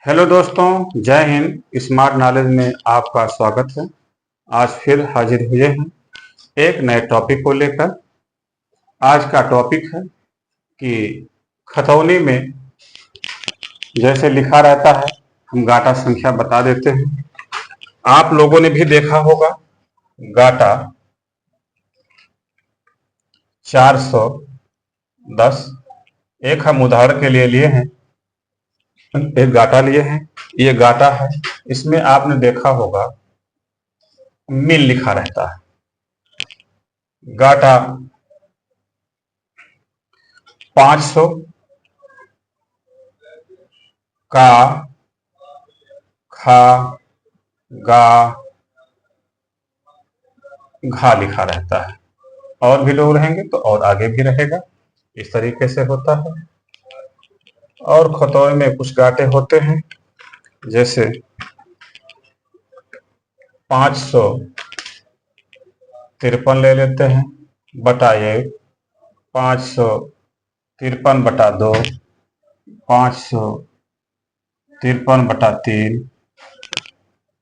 Hello दोस्तों, जय Hind. Smart knowledge में आपका स्वागत है। आज फिर हाजिर हुए हैं एक नए टॉपिक को लेकर। आज का टॉपिक है कि खतौनी में जैसे लिखा रहता है, हम गाटा संख्या बता देते हैं। आप लोगों ने भी देखा होगा गाटा 410। एक हम उदाहरण के लिए लिए हैं, एक गाटा लिए हैं। ये गाटा है, इसमें आपने देखा होगा मिल लिखा रहता है। गाटा 500 का, खा, गा, घा लिखा रहता है। और भी लोग रहेंगे तो और आगे भी रहेगा। इस तरीके से होता है। और खतौनी में कुछ गाटे होते हैं, जैसे 553 ले लेते हैं बटा 1, 553/2, 553/3,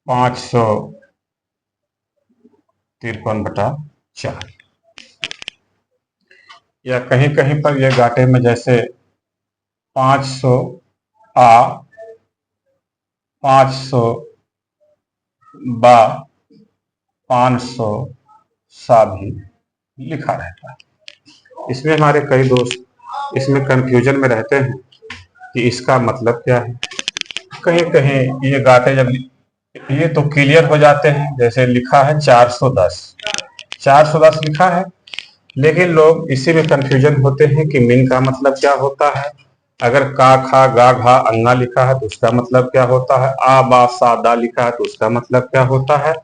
553/4। या कहीं कहीं पर ये गाटे में जैसे 500 आ, 500 बा, 500 सा भी लिखा रहता है। इसमें हमारे कई दोस्त इसमें कंफ्यूजन में रहते हैं कि इसका मतलब क्या है। कहीं कहीं ये गाटे जब ये तो क्लियर हो जाते हैं, जैसे लिखा है 410, 410 लिखा है, लेकिन लोग इसी में कंफ्यूजन होते हैं कि मिन का मतलब क्या होता है। अगर का, खा, गा, घा, अंगा लिखा है तो उसका मतलब क्या होता है। आ, बा, सा, दा लिखा है तो उसका मतलब क्या होता है।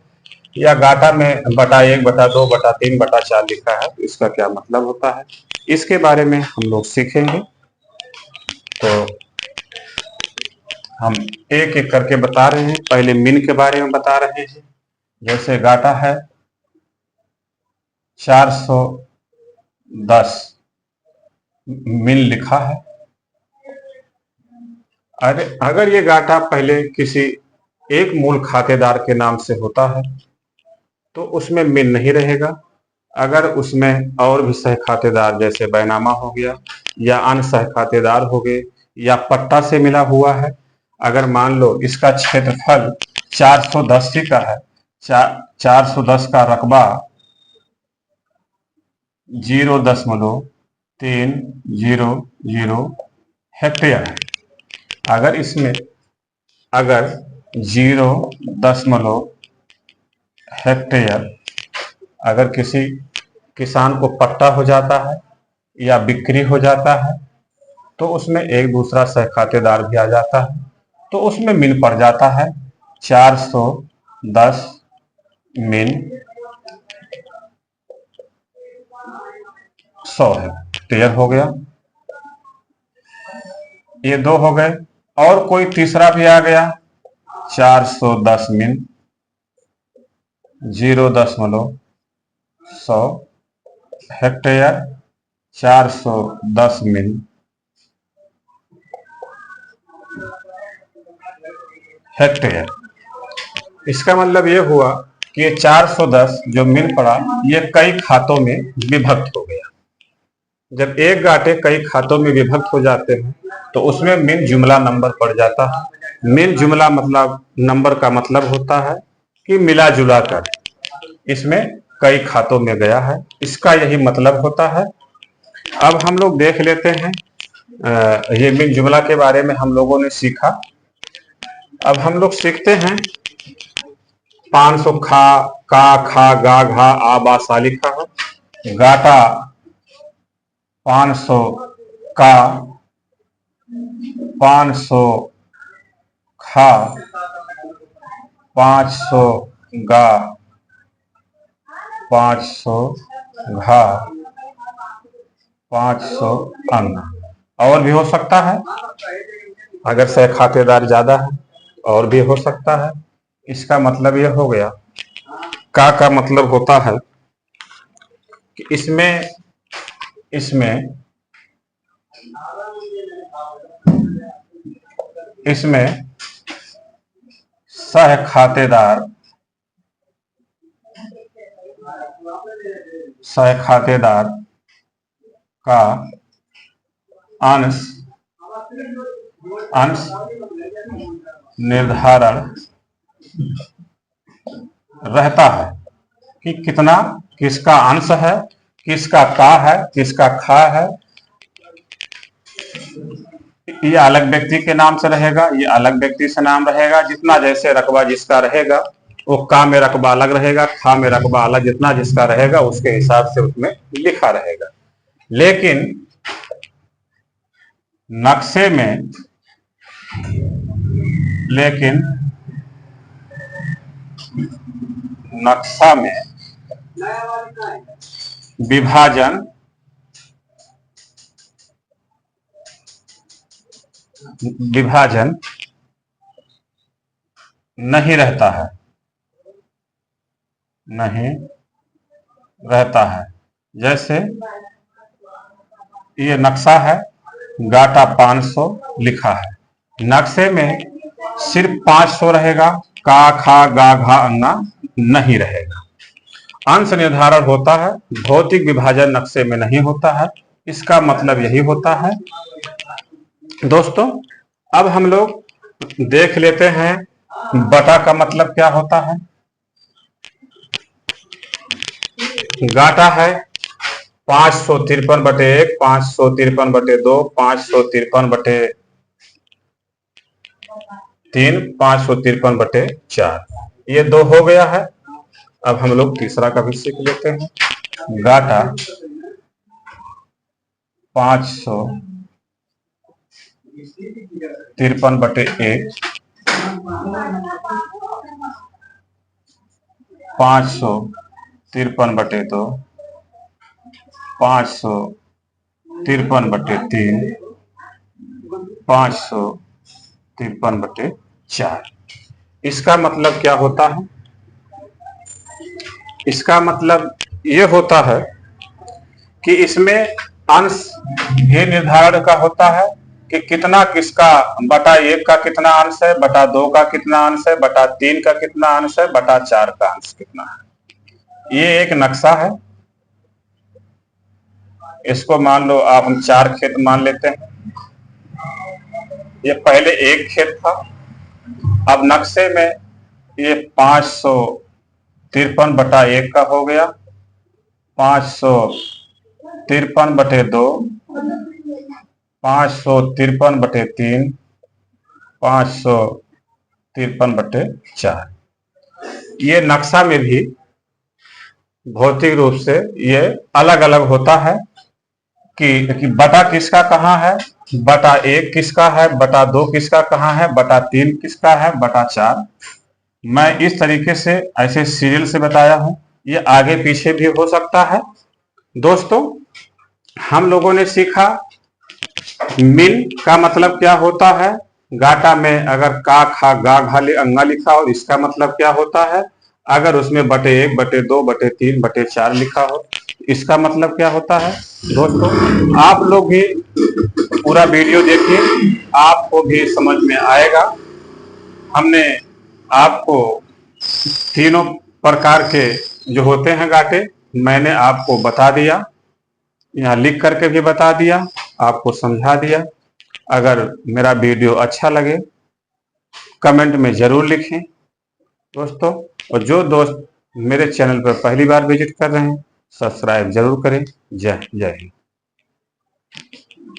या गाटा में बटा 1, बटा 2, बटा 3, बटा 4 लिखा है तो इसका क्या मतलब होता है। इसके बारे में हम लोग सीखेंगे। तो हम एक एक करके बता रहे हैं। पहले मिन के बारे में बता रहे हैं। जैसे गाटा है 410, मिन लिखा है। अगर ये गाटा पहले किसी एक मूल खातेदार के नाम से होता है तो उसमें मिन नहीं रहेगा। अगर उसमें और भी सह खातेदार जैसे बैनामा हो गया या अन्य सह खातेदार हो गए या पट्टा से मिला हुआ है। अगर मान लो इसका क्षेत्रफल 410 ही का है, 410 का रकबा 0.300 हेक्टेयर है। अगर इसमें अगर 0 हेक्टेयर अगर किसी किसान को पट्टा हो जाता है या बिक्री हो जाता है तो उसमें एक दूसरा सह खातेदार भी आ जाता है, तो उसमें मिन पड़ जाता है 410 मिन 100 है। क्लियर हो गया। ये दो हो गए। और कोई तीसरा भी आ गया 410 मिन 0.100 हेक्टेयर, 410 मिन हेक्टेयर। इसका मतलब ये हुआ कि ये 410 जो मिन पड़ा ये कई खातों में विभक्त हो गया। जब एक गाटे कई खातों में विभक्त हो जाते हैं तो उसमें मिन जुमला नंबर पड़ जाता है। मिन जुमला मतलब नंबर का मतलब होता है कि मिला जुला कर इसमें कई खातों में गया है, इसका यही मतलब होता है। अब हम लोग देख लेते हैं, ये मिन जुमला के बारे में हम लोगों ने सीखा। अब हम लोग सीखते हैं 500 खा, का, खा, गा, घा, आ, बा, सा लिखा है। गाटा 500 का, 500 खा, 500 गा, 500 घा, 500 अंगा। और भी हो सकता है, अगर सह खातेदार ज्यादा है और भी हो सकता है। इसका मतलब यह हो गया। का मतलब होता है कि इसमें इसमें इसमें सह खातेदार का अंश निर्धारण रहता है कि कितना किसका अंश है, किसका का है, किसका खा है। ये अलग व्यक्ति के नाम से रहेगा, ये अलग व्यक्ति से नाम रहेगा। जितना जैसे रकबा जिसका रहेगा वो का में रकबा अलग रहेगा, खा में रकबा अलग, जितना जिसका रहेगा उसके हिसाब से उसमें लिखा रहेगा। लेकिन नक्शे में नक्शा में विभाजन नहीं रहता है। जैसे ये नक्शा है, गाटा 500 लिखा है, नक्शे में सिर्फ 500 रहेगा, का खा गा घा अंगा नहीं रहेगा। अंश निर्धारण होता है, भौतिक विभाजन नक्शे में नहीं होता है। इसका मतलब यही होता है। दोस्तों अब हम लोग देख लेते हैं बटा का मतलब क्या होता है। गाटा है 553/1, 553/2, 553/3, 553/4। ये 2 हो गया है। अब हम लोग तीसरा का भी सीख लेते हैं। गाटा 553/1, 553/2, 553/3, 553/4। इसका मतलब क्या होता है? इसका मतलब ये होता है कि इसमें अंश भी निर्धारण का होता है कि कितना किसका, बटा 1 का कितना अंश है, बटा 2 का कितना अंश है, बटा 3 का कितना अंश है, बटा 4 का अंश कितना है। ये एक नक्शा है। इसको मान लो आप, हम 4 खेत मान लेते हैं। ये पहले 1 खेत था, अब नक्शे में ये 553/1 का हो गया, 553/2, 553/3, 553/4। ये नक्शा में भी भौतिक रूप से ये अलग अलग होता है कि बटा किसका कहाँ है, बटा 1 किसका है, बटा 2 किसका कहाँ है, बटा 3 किसका है, बटा 4। मैं इस तरीके से ऐसे सीरियल से बताया हूं, ये आगे पीछे भी हो सकता है। दोस्तों हम लोगों ने सीखा मिल का मतलब क्या होता है। गाटा में अगर का खा गा घा अंगा लिखा हो, इसका मतलब क्या होता है। अगर उसमें बटे 1, बटे 2, बटे 3, बटे 4 लिखा हो, इसका मतलब क्या होता है। दोस्तों आप लोग भी पूरा वीडियो देखिए, आपको भी समझ में आएगा। हमने आपको तीनों प्रकार के जो होते हैं गाटे मैंने आपको बता दिया, यहाँ लिख करके भी बता दिया, आपको समझा दिया। अगर मेरा वीडियो अच्छा लगे कमेंट में जरूर लिखें दोस्तों। और जो दोस्त मेरे चैनल पर पहली बार विजिट कर रहे हैं सब्सक्राइब जरूर करें। जय हिंद।